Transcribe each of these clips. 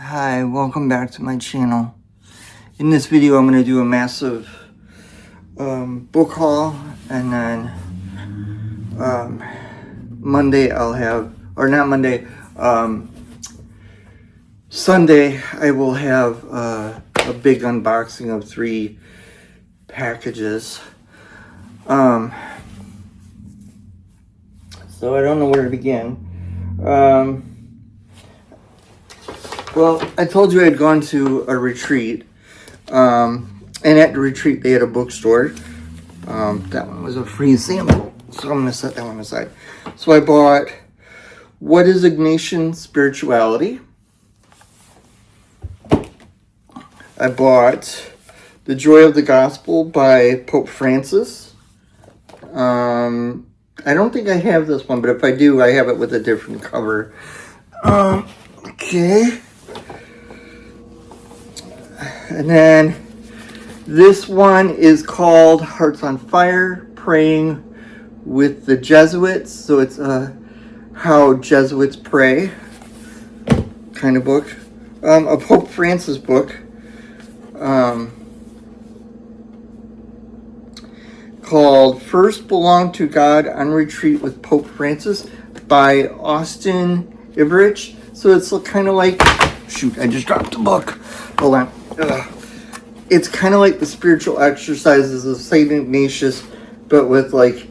Hi, welcome back to my channel. In this video, I'm going to do a massive book haul, and then Monday I'll have, or not Monday, Sunday I will have a big unboxing of 3 packages. So I don't know where to begin. Well, I told you I had gone to a retreat, and at the retreat they had a bookstore. That one was a free sample, so I'm going to set that one aside. So I bought What is Ignatian Spirituality? I bought The Joy of the Gospel by Pope Francis. I don't think I have this one, but if I do, I have it with a different cover. Okay. And then this one is called Hearts on Fire, Praying with the Jesuits. So it's how Jesuits pray kind of book. A Pope Francis book called First Belong to God on Retreat with Pope Francis by Austin Iverich. So it's kind of like, shoot, I just dropped the book. Hold on. It's kind of like the spiritual exercises of St. Ignatius, but with like,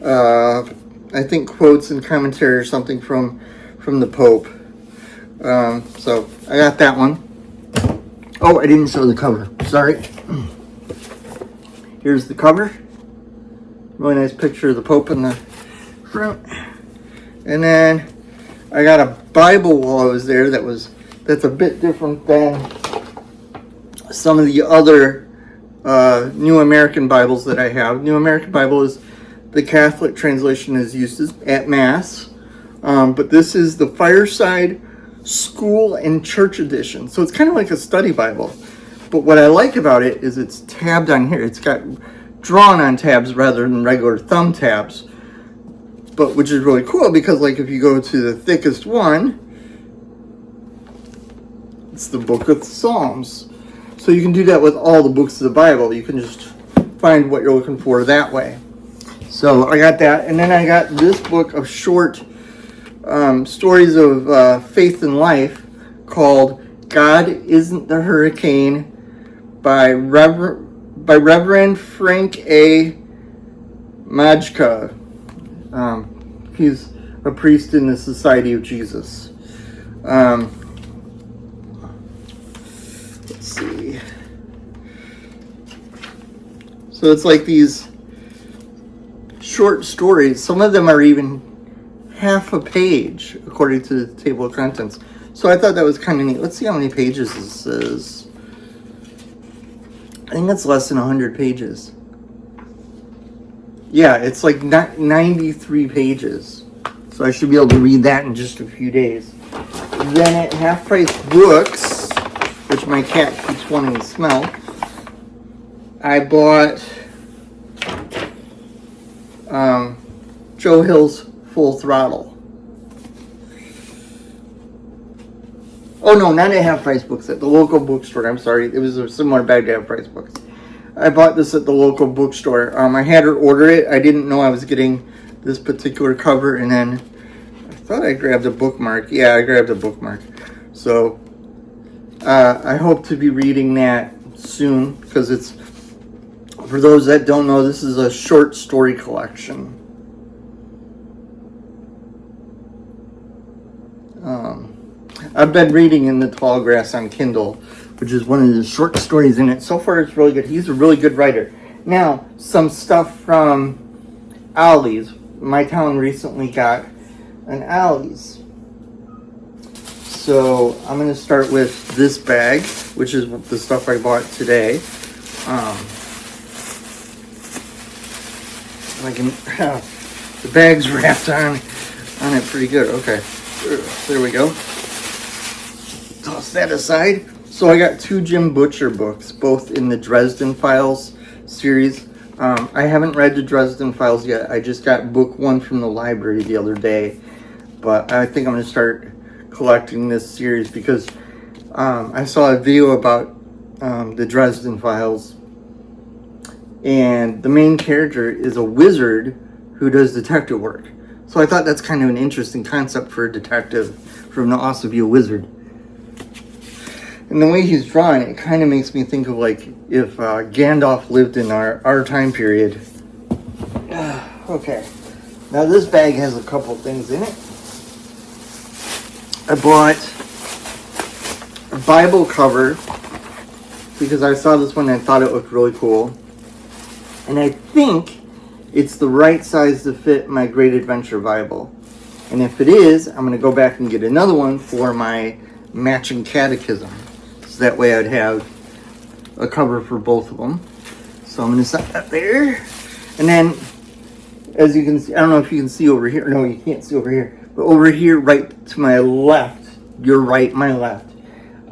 I think quotes and commentary or something from the Pope. So I got that one. Oh, I didn't show the cover. Sorry. Here's the cover. Really nice picture of the Pope in the front. And then I got a Bible while I was there that's a bit different than some of the other New American Bibles that I have. New American Bible is the Catholic translation is used at Mass, but this is the Fireside School and Church edition. So it's kind of like a study Bible. But what I like about it is it's tabbed on here. It's got drawn on tabs rather than regular thumb tabs, but which is really cool because like if you go to the thickest one, it's the Book of Psalms. So you can do that with all the books of the Bible. You can just find what you're looking for that way. So I got that. And then I got this book of short stories of faith and life called God Isn't the Hurricane by Reverend Frank A. Majka. He's a priest in the Society of Jesus. See. So it's like these short stories. Some of them are even half a page according to the table of contents. So I thought that was kind of neat. Let's see how many pages this is. I think it's less than 100 pages. Yeah, it's like 93 pages. So I should be able to read that in just a few days. Then at Half Price Books, which my cat keeps wanting to smell, I bought Joe Hill's Full Throttle. Oh no, not at Half Price Books, at the local bookstore. I'm sorry, it was a similar bag to Half Price Books. I bought this at the local bookstore. I had her order it. I didn't know I was getting this particular cover, and then I thought I grabbed a bookmark. Yeah, I grabbed a bookmark. So I hope to be reading that soon, because it's, for those that don't know, this is a short story collection. I've been reading In the Tall Grass on Kindle, which is one of the short stories in it. So far, it's really good. He's a really good writer. Now, some stuff from Ollie's. My town recently got an Ollie's. So I'm going to start with this bag, which is the stuff I bought today. The bag's wrapped on it pretty good. Okay, there we go. Toss that aside. So I got 2 Jim Butcher books, both in the Dresden Files series. I haven't read the Dresden Files yet. I just got book 1 from the library the other day. But I think I'm going to start collecting this series because I saw a video about the Dresden Files, and the main character is a wizard who does detective work. So I thought that's kind of an interesting concept for a detective, for him to also be a wizard. And the way he's drawn, it kind of makes me think of like if Gandalf lived in our time period. Okay, now this bag has a couple things in it. I bought a Bible cover because I saw this one and I thought it looked really cool. And I think it's the right size to fit my Great Adventure Bible. And if it is, I'm going to go back and get another one for my matching catechism. So that way I'd have a cover for both of them. So I'm going to set that there. And then, as you can see, I don't know if you can see over here. No, you can't see over here. But over here, right to my left, your right, my left,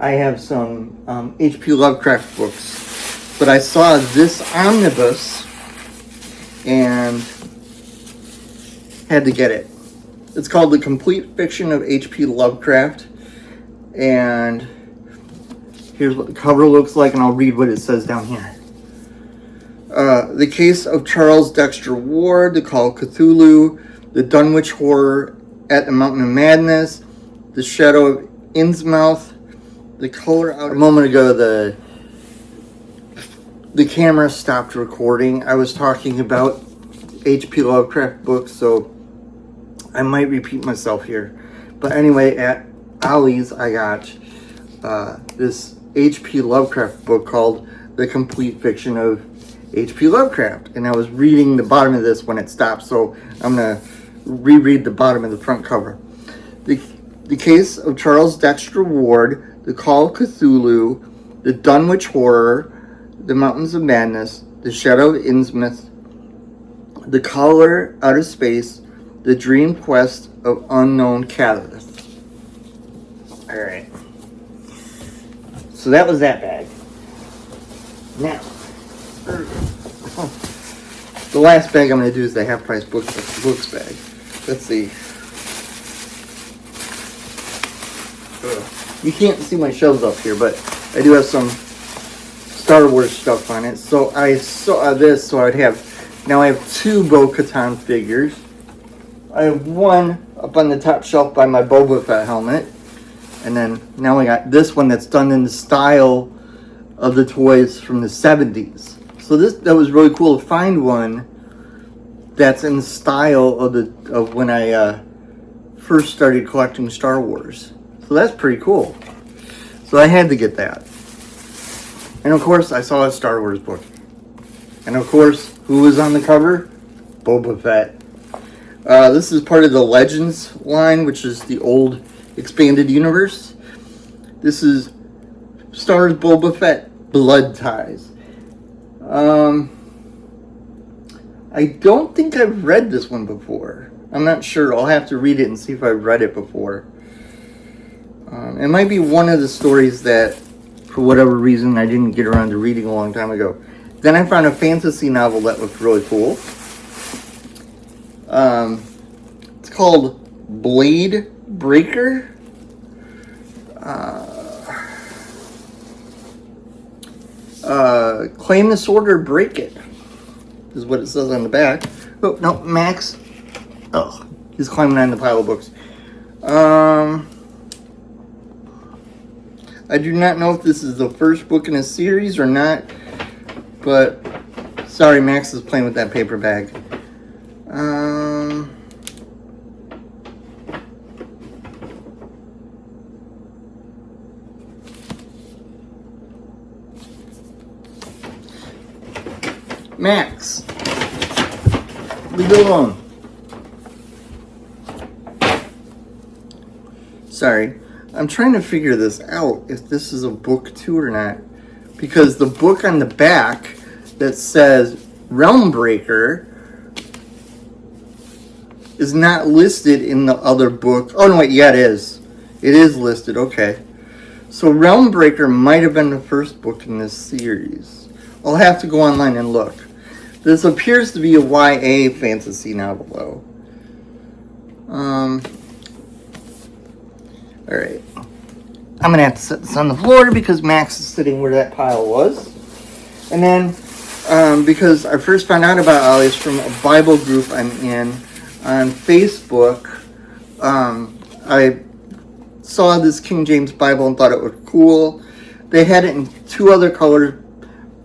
I have some H.P. Lovecraft books. But I saw this omnibus and had to get it. It's called The Complete Fiction of H.P. Lovecraft. And here's what the cover looks like, and I'll read what it says down here. The Case of Charles Dexter Ward, The Call of Cthulhu, The Dunwich Horror at the Mountain of Madness, The Shadow of Innsmouth, The Color Out. A moment ago, the camera stopped recording. I was talking about H.P. Lovecraft books, so I might repeat myself here. But anyway, at Ollie's, I got this H.P. Lovecraft book called The Complete Fiction of H.P. Lovecraft. And I was reading the bottom of this when it stopped, so I'm going to reread the bottom of the front cover. The Case of Charles Dexter Ward, The Call of Cthulhu, The Dunwich Horror, The Mountains of Madness, The Shadow of Innsmouth, The Color Out of Space, The Dream Quest of Unknown Catalyst. Alright. So that was that bag. Now, the last bag I'm going to do is the Half Price Books bag. Let's see. You can't see my shelves up here, but I do have some Star Wars stuff on it. So I saw this, so I'd have... Now I have two Bo-Katan figures. I have one up on the top shelf by my Boba Fett helmet. And then now I got this one that's done in the style of the toys from the 70s. So that was really cool to find one that's in the style of when I first started collecting Star Wars. So that's pretty cool. So I had to get that. And of course, I saw a Star Wars book. And of course, who was on the cover? Boba Fett. This is part of the Legends line, which is the old expanded universe. This is stars Boba Fett, Blood Ties. I don't think I've read this one before. I'm not sure. I'll have to read it and see if I've read it before. It might be one of the stories that, for whatever reason, I didn't get around to reading a long time ago. Then I found a fantasy novel that looked really cool. It's called Blade Breaker. Claim this order, break it, is what it says on the back. Oh, no, Max. Oh, he's climbing on the pile of books. I do not know if this is the first book in a series or not, but sorry, Max is playing with that paper bag. Max, leave it alone. Sorry, I'm trying to figure this out, if this is a book too or not, because the book on the back that says Realm Breaker is not listed in the other book. Oh no, wait, yeah, it is. It is listed, okay. So Realm Breaker might have been the first book in this series. I'll have to go online and look. This appears to be a YA fantasy novel, though. Alright. I'm going to have to set this on the floor because Max is sitting where that pile was. And then, because I first found out about Ollie's from a Bible group I'm in on Facebook, I saw this King James Bible and thought it was cool. They had it in two other colors,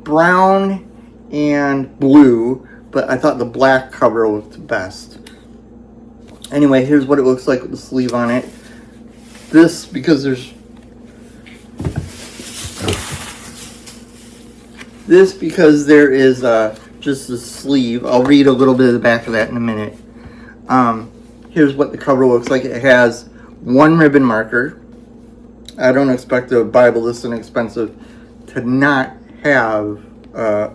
brown and blue, but I thought the black cover looked the best. Anyway, here's what it looks like with the sleeve on it. This, because there is just the sleeve. I'll read a little bit of the back of that in a minute. Here's what the cover looks like. It has one ribbon marker. I don't expect a Bible this inexpensive to not have, I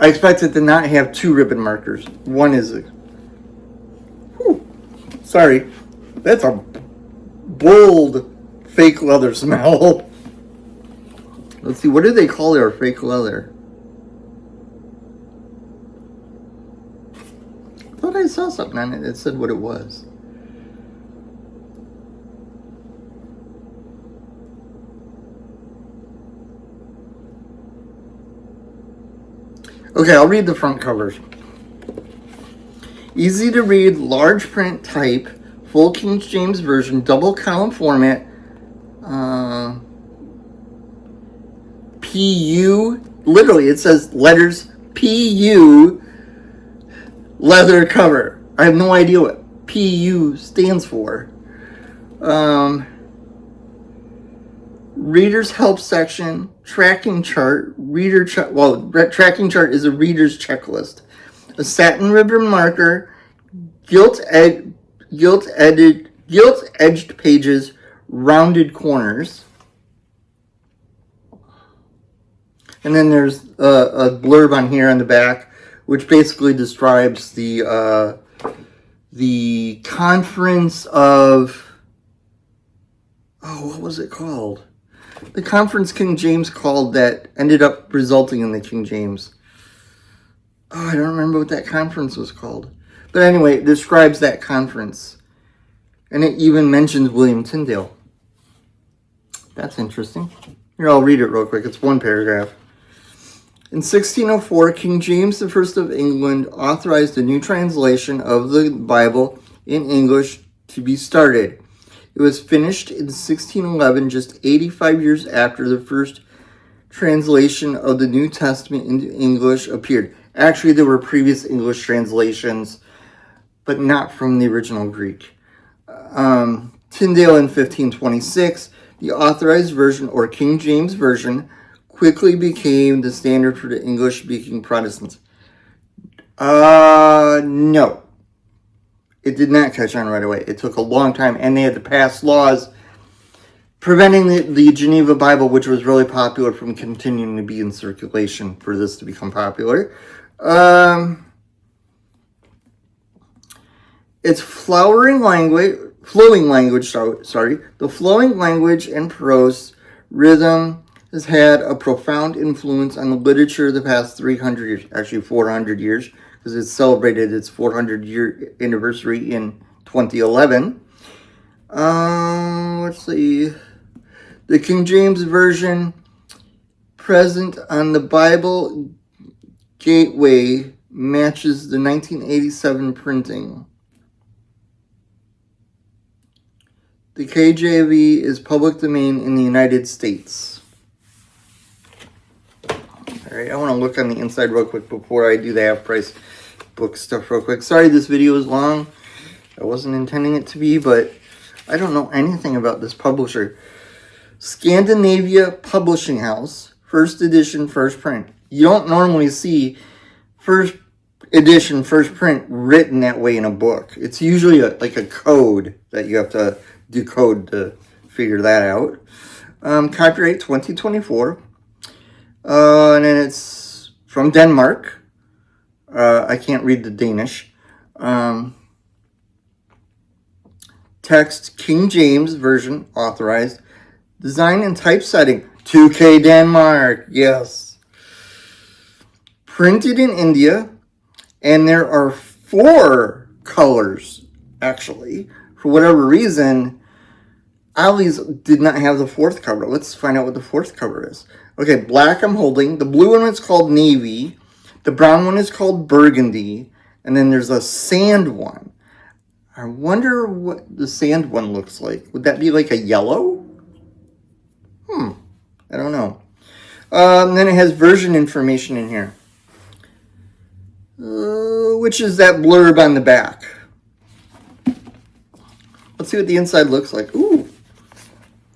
expect it to not have two ribbon markers. One is, sorry, that's a bold fake leather smell. Let's see, what do they call their fake leather? I thought I saw something on it that said what it was. Okay, I'll read the front covers. Easy to read, large print type, full King James Version, double column format, PU, literally it says letters PU, leather cover. I have no idea what PU stands for. Reader's help section, tracking chart, tracking chart is a reader's checklist. A satin ribbon marker, gilt-edged pages, rounded corners. And then there's a blurb on here on the back, which basically describes the conference of, what was it called? The conference King James called that ended up resulting in the King James. I don't remember what that conference was called. But anyway, it describes that conference. And it even mentions William Tyndale. That's interesting. Here, I'll read it real quick. It's one paragraph. In 1604, King James I of England authorized a new translation of the Bible in English to be started. It was finished in 1611, just 85 years after the first translation of the New Testament into English appeared. Actually, there were previous English translations, but not from the original Greek. Tyndale in 1526, the authorized version, or King James Version, quickly became the standard for the English-speaking Protestants. No. It did not catch on right away. It took a long time, and they had to pass laws preventing the Geneva Bible, which was really popular, from continuing to be in circulation for this to become popular. Its flowing language, the flowing language and prose rhythm has had a profound influence on the literature of the past 300 years, actually 400 years, because it celebrated its 400-year anniversary in 2011. Let's see. The King James Version present on the Bible Gateway matches the 1987 printing. The KJV is public domain in the United States. Alright, I want to look on the inside real quick before I do the half-price book stuff real quick. Sorry this video is long. I wasn't intending it to be, but I don't know anything about this publisher. Scandinavia Publishing House, first edition, first print. You don't normally see first edition, first print written that way in a book. It's usually like a code that you have to decode to figure that out. Copyright 2024. And then it's from Denmark. I can't read the Danish. Text King James Version authorized. Design and typesetting 2K Denmark. Yes. Printed in India. And there are 4 colors, actually. For whatever reason, Ollie's did not have the fourth cover. Let's find out what the fourth cover is. Okay, black I'm holding. The blue one is called Navy. The brown one is called Burgundy. And then there's a sand one. I wonder what the sand one looks like. Would that be like a yellow? I don't know. Then it has version information in here. Which is that blurb on the back. Let's see what the inside looks like. Ooh,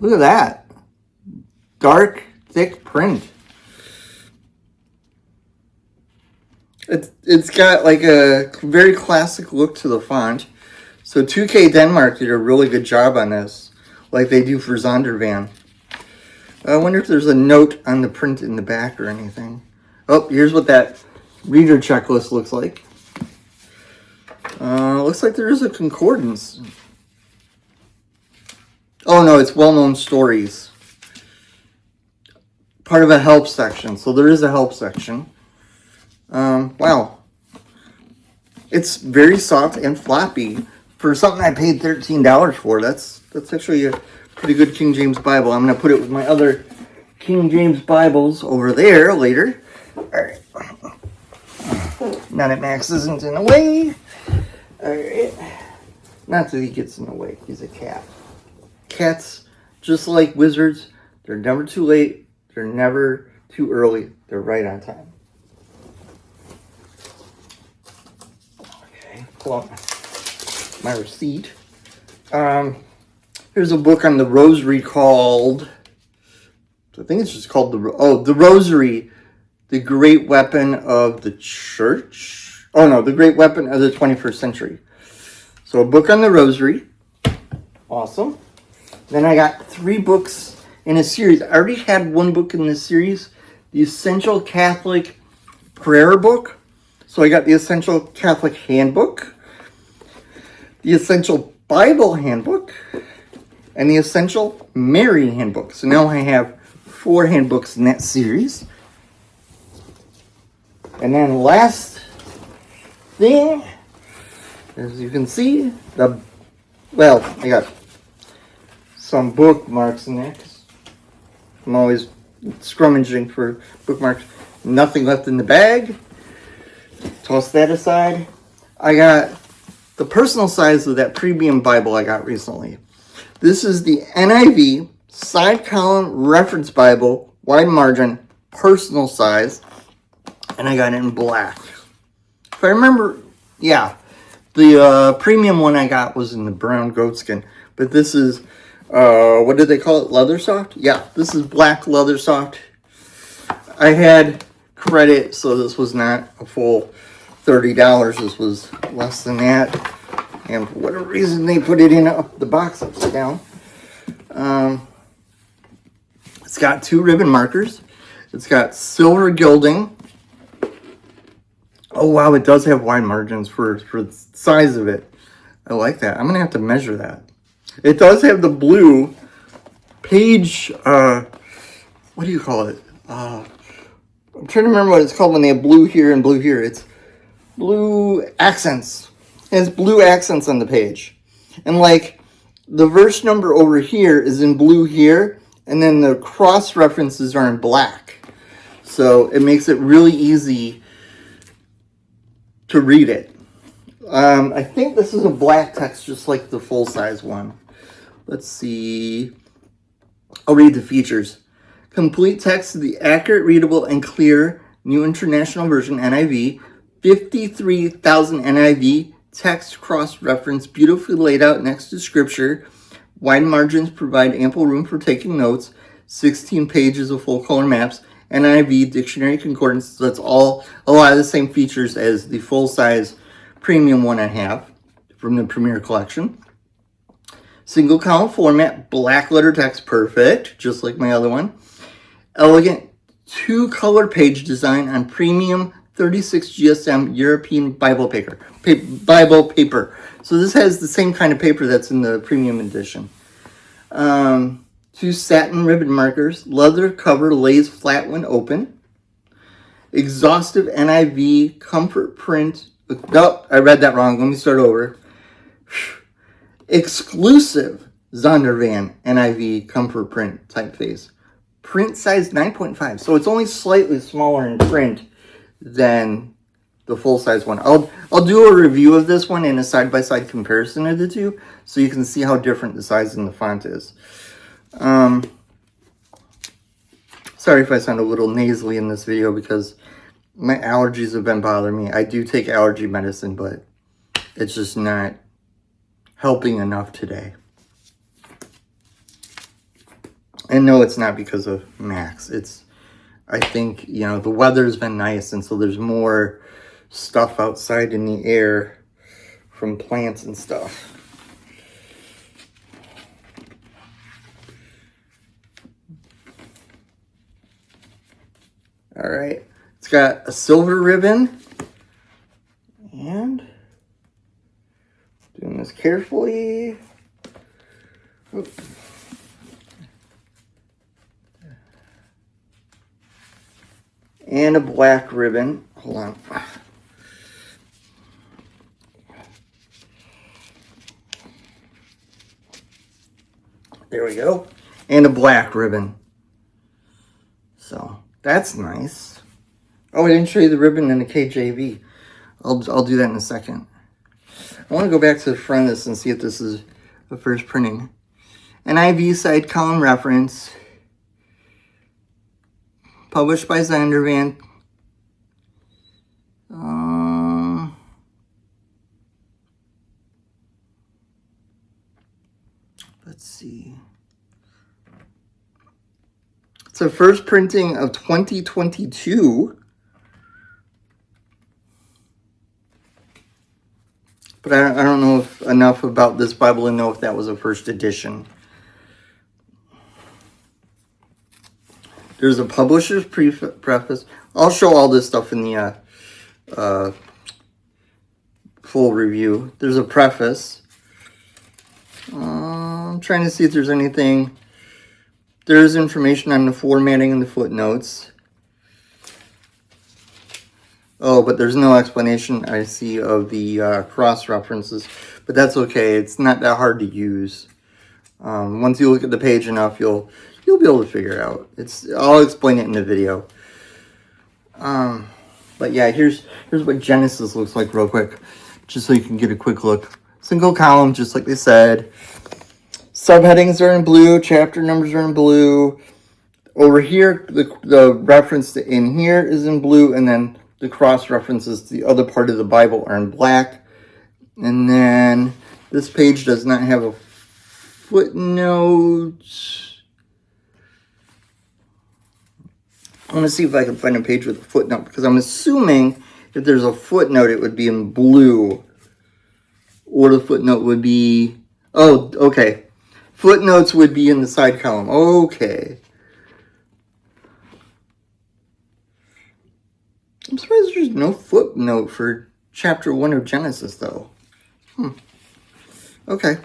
look at that. Dark, thick print. It's got like a very classic look to the font. So 2K Denmark did a really good job on this, like they do for Zondervan. I wonder if there's a note on the print in the back or anything. Oh, here's what that reader checklist looks like. Looks like there is a concordance. Oh no, it's well-known stories. Part of a help section. So there is a help section. Wow. It's very soft and floppy. For something I paid $13 for, that's actually a pretty good King James Bible. I'm going to put it with my other King James Bibles over there later. Alright. Now that Max isn't in the way. Alright. Not that he gets in the way. He's a cat. Cats, just like wizards, they're never too late. They're never too early. They're right on time. Okay, pull out my receipt. Here's a book on the rosary called, I think it's just called The Rosary, the Great Weapon of the Church. Oh no, the Great Weapon of the 21st Century. So a book on the rosary. Awesome. Then I got 3 books in a series. I already had 1 book in this series, the Essential Catholic Prayer Book. So I got the Essential Catholic Handbook, the Essential Bible Handbook, and the Essential Mary Handbook. So now I have 4 handbooks in that series. And then last thing, as you can see, I got some bookmarks in there. I'm always scrummaging for bookmarks. Nothing left in the bag. Toss that aside. I got the personal size of that premium Bible I got recently. This is the NIV side column reference Bible, wide margin, personal size, and I got it in black. If I remember, yeah, the premium one I got was in the brown goatskin, but this is, what did they call it, leather soft? Yeah, this is black leather soft. I had credit, so this was not a full $30. This was less than that. And for whatever reason, they put it in the box upside down. It's got 2 ribbon markers. It's got silver gilding. Oh, wow, it does have wide margins for the size of it. I like that. I'm going to have to measure that. It does have the blue page, what do you call it? I'm trying to remember what it's called when they have blue here and blue here. It's blue accents. It has blue accents on the page. And like the verse number over here is in blue here, and then the cross references are in black. So it makes it really easy to read it. I think this is a black text just like the full-size one. Let's see. I'll read the features. Complete text of the accurate, readable, and clear New International Version NIV. 53,000 NIV text cross-reference, beautifully laid out next to scripture. Wide margins provide ample room for taking notes. 16 pages of full-color maps. NIV dictionary concordance. So that's all a lot of the same features as the full-size premium one I have from the Premier Collection. Single column format, black letter text, perfect, just like my other one. Elegant 2-color page design on premium 36 GSM European Bible paper. So this has the same kind of paper that's in the premium edition. 2 satin ribbon markers. Leather cover lays flat when open. Exhaustive NIV comfort print. Nope, I read that wrong. Let me start over. Exclusive Zondervan NIV comfort print typeface. Print size 9.5. So it's only slightly smaller in print than the full-size one. I'll do a review of this one and a side-by-side comparison of the two so you can see how different the size and the font is. Sorry if I sound a little nasally in this video because my allergies have been bothering me. I do take allergy medicine, but it's just not helping enough today. And no, it's not because of Max. I think, you know, the weather's been nice, and so there's more stuff outside in the air from plants and stuff. All right, it's got a silver ribbon, and doing this carefully. Oops. And a black ribbon. Hold on. There we go. And a black ribbon. So that's nice. Oh, I didn't show you the ribbon in the KJV. I'll do that in a second. I want to go back to the front of this and see if this is the first printing. NIV side column reference. Published by Zondervan. Let's see. It's a first printing of 2022. But I don't know enough about this Bible to know if that was a first edition. There's a publisher's preface. I'll show all this stuff in the full review. There's a preface. I'm trying to see if there's anything. There's information on the formatting and the footnotes. Oh, but there's no explanation I see of the cross references. But that's okay. It's not that hard to use. Once you look at the page enough, you'll be able to figure it out. I'll explain it in the video. But yeah, here's what Genesis looks like real quick, just so you can get a quick look. Single column, just like they said. Subheadings are in blue. Chapter numbers are in blue. Over here, the reference to in here is in blue, and then the cross references to the other part of the Bible are in black. And then this page does not have a footnote. I want to see if I can find a page with a footnote, because I'm assuming if there's a footnote, it would be in blue. Or the footnote would be... Oh, okay. Footnotes would be in the side column. Okay. I'm surprised there's no footnote for chapter 1 of Genesis, though. Okay.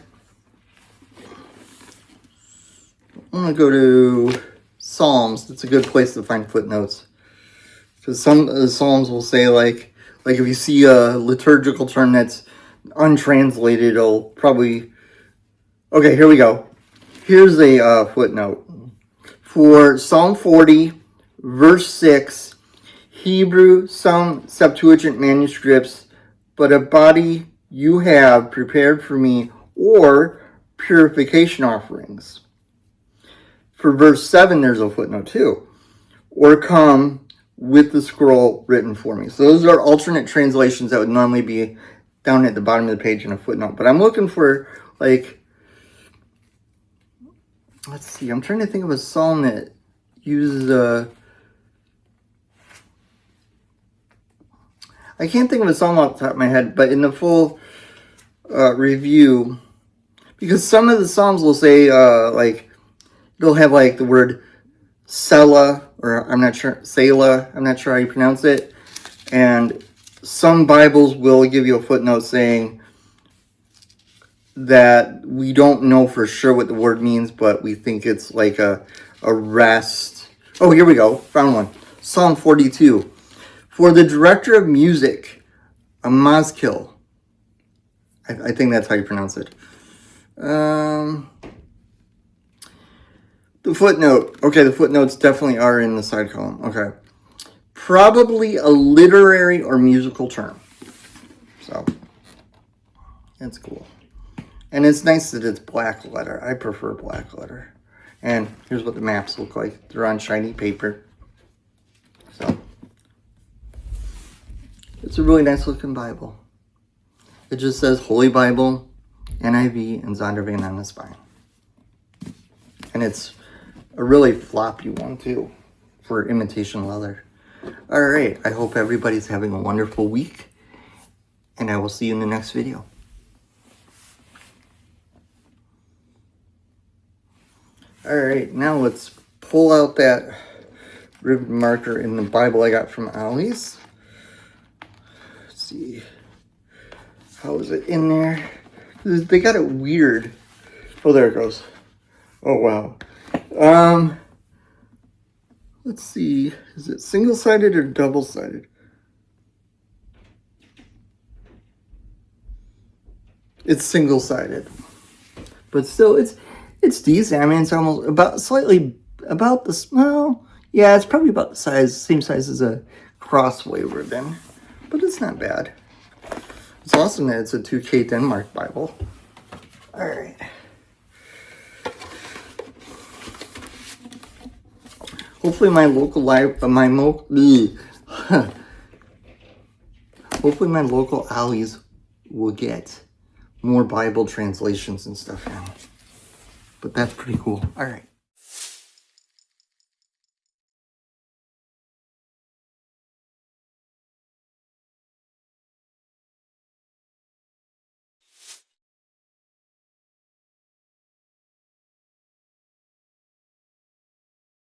I'm going to go to Psalms. It's a good place to find footnotes. Because some of the Psalms will say, like if you see a liturgical term that's untranslated, it'll probably... Okay, here we go. Here's a footnote. For Psalm 40, verse 6, Hebrew, some Septuagint manuscripts, but a body you have prepared for me, or purification offerings. For verse 7, there's a footnote too. Or come with the scroll written for me. So those are alternate translations that would normally be down at the bottom of the page in a footnote. But I'm looking for, like... Let's see, I'm trying to think of a psalm that uses I can't think of a psalm off the top of my head, but in the full review, because some of the psalms will say, they'll have like the word Selah, or I'm not sure, Selah, I'm not sure how you pronounce it, and some Bibles will give you a footnote saying that we don't know for sure what the word means, but we think it's like a rest. Oh, here we go. Found one. Psalm 42. For the director of music, a maskil. I think that's how you pronounce it. The footnote. Okay, the footnotes definitely are in the side column. Okay. Probably a literary or musical term. So, that's cool. And it's nice that it's black letter. I prefer black letter. And here's what the maps look like. They're on shiny paper. So, it's a really nice looking Bible. It just says Holy Bible, NIV, and Zondervan on the spine. And it's a really floppy one too for imitation leather. All right, I hope everybody's having a wonderful week, and I will see you in the next video. All right, now let's pull out that ribbon marker in the Bible I got from Ollie's. Let's see. How is it in there? They got it weird. Oh, there it goes. Oh, wow. Let's see. Is it single-sided or double-sided? It's single-sided. But still, it's decent. I mean, it's almost slightly about the, well, yeah, it's probably about the same size as a crossway ribbon. But it's not bad. It's awesome that it's a 2K Denmark Bible. All right. Hopefully my local hopefully my local Ollie's will get more Bible translations and stuff now. But that's pretty cool. All right.